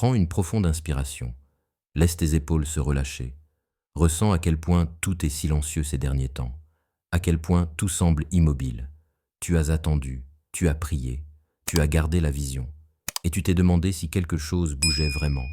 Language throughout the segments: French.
Prends une profonde inspiration. Laisse tes épaules se relâcher. Ressens à quel point tout est silencieux ces derniers temps. À quel point tout semble immobile. Tu as attendu, tu as prié, tu as gardé la vision. Et tu t'es demandé si quelque chose bougeait vraiment.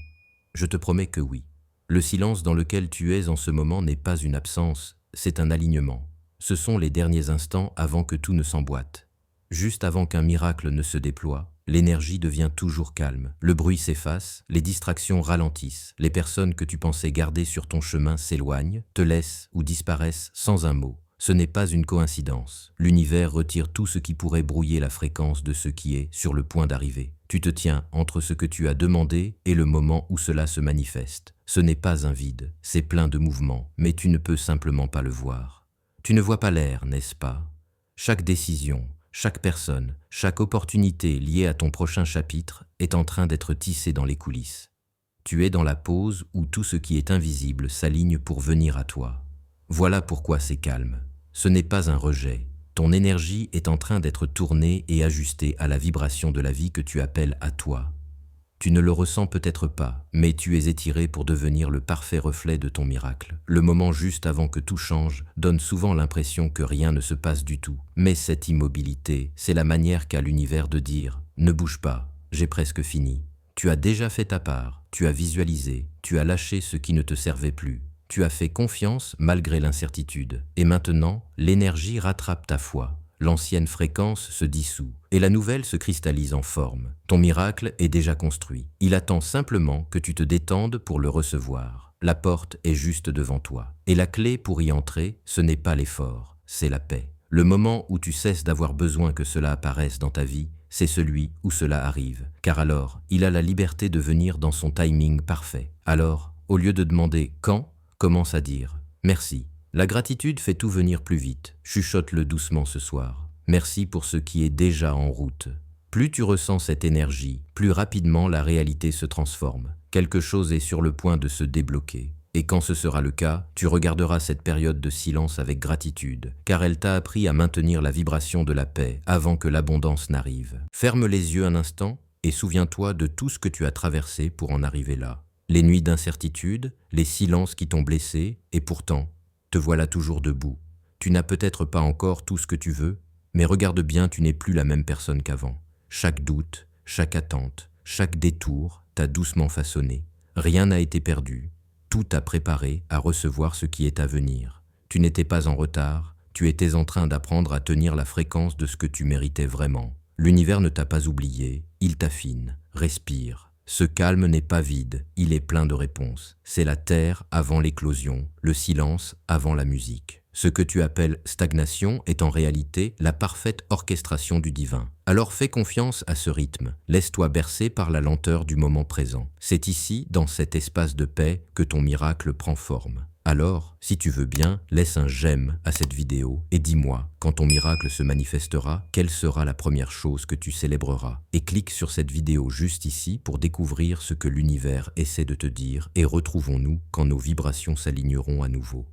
Je te promets que oui. Le silence dans lequel tu es en ce moment n'est pas une absence, c'est un alignement. Ce sont les derniers instants avant que tout ne s'emboîte. Juste avant qu'un miracle ne se déploie, l'énergie devient toujours calme, le bruit s'efface, les distractions ralentissent, les personnes que tu pensais garder sur ton chemin s'éloignent, te laissent ou disparaissent sans un mot. Ce n'est pas une coïncidence. L'univers retire tout ce qui pourrait brouiller la fréquence de ce qui est sur le point d'arriver. Tu te tiens entre ce que tu as demandé et le moment où cela se manifeste. Ce n'est pas un vide, c'est plein de mouvements, mais tu ne peux simplement pas le voir. Tu ne vois pas l'air, n'est-ce pas? Chaque décision, chaque personne, chaque opportunité liée à ton prochain chapitre est en train d'être tissée dans les coulisses. Tu es dans la pause où tout ce qui est invisible s'aligne pour venir à toi. Voilà pourquoi c'est calme. Ce n'est pas un rejet. Ton énergie est en train d'être tournée et ajustée à la vibration de la vie que tu appelles à toi. Tu ne le ressens peut-être pas, mais tu es étiré pour devenir le parfait reflet de ton miracle. Le moment juste avant que tout change donne souvent l'impression que rien ne se passe du tout. Mais cette immobilité, c'est la manière qu'a l'univers de dire « Ne bouge pas, j'ai presque fini ». Tu as déjà fait ta part, tu as visualisé, tu as lâché ce qui ne te servait plus. Tu as fait confiance malgré l'incertitude. Et maintenant, l'énergie rattrape ta foi. L'ancienne fréquence se dissout et la nouvelle se cristallise en forme. Ton miracle est déjà construit. Il attend simplement que tu te détendes pour le recevoir. La porte est juste devant toi. Et la clé pour y entrer, ce n'est pas l'effort, c'est la paix. Le moment où tu cesses d'avoir besoin que cela apparaisse dans ta vie, c'est celui où cela arrive. Car alors, il a la liberté de venir dans son timing parfait. Alors, au lieu de demander « quand », commence à dire « merci ». La gratitude fait tout venir plus vite. Chuchote-le doucement ce soir. Merci pour ce qui est déjà en route. Plus tu ressens cette énergie, plus rapidement la réalité se transforme. Quelque chose est sur le point de se débloquer. Et quand ce sera le cas, tu regarderas cette période de silence avec gratitude, car elle t'a appris à maintenir la vibration de la paix avant que l'abondance n'arrive. Ferme les yeux un instant et souviens-toi de tout ce que tu as traversé pour en arriver là. Les nuits d'incertitude, les silences qui t'ont blessé, et pourtant, te voilà toujours debout. Tu n'as peut-être pas encore tout ce que tu veux, mais regarde bien, tu n'es plus la même personne qu'avant. Chaque doute, chaque attente, chaque détour t'a doucement façonné. Rien n'a été perdu. Tout t'a préparé à recevoir ce qui est à venir. Tu n'étais pas en retard, tu étais en train d'apprendre à tenir la fréquence de ce que tu méritais vraiment. L'univers ne t'a pas oublié, il t'affine. Respire. Ce calme n'est pas vide, il est plein de réponses. C'est la terre avant l'éclosion, le silence avant la musique. Ce que tu appelles stagnation est en réalité la parfaite orchestration du divin. Alors fais confiance à ce rythme, laisse-toi bercer par la lenteur du moment présent. C'est ici, dans cet espace de paix, que ton miracle prend forme. Alors, si tu veux bien, laisse un j'aime à cette vidéo et dis-moi, quand ton miracle se manifestera, quelle sera la première chose que tu célébreras. Et clique sur cette vidéo juste ici pour découvrir ce que l'univers essaie de te dire et retrouvons-nous quand nos vibrations s'aligneront à nouveau.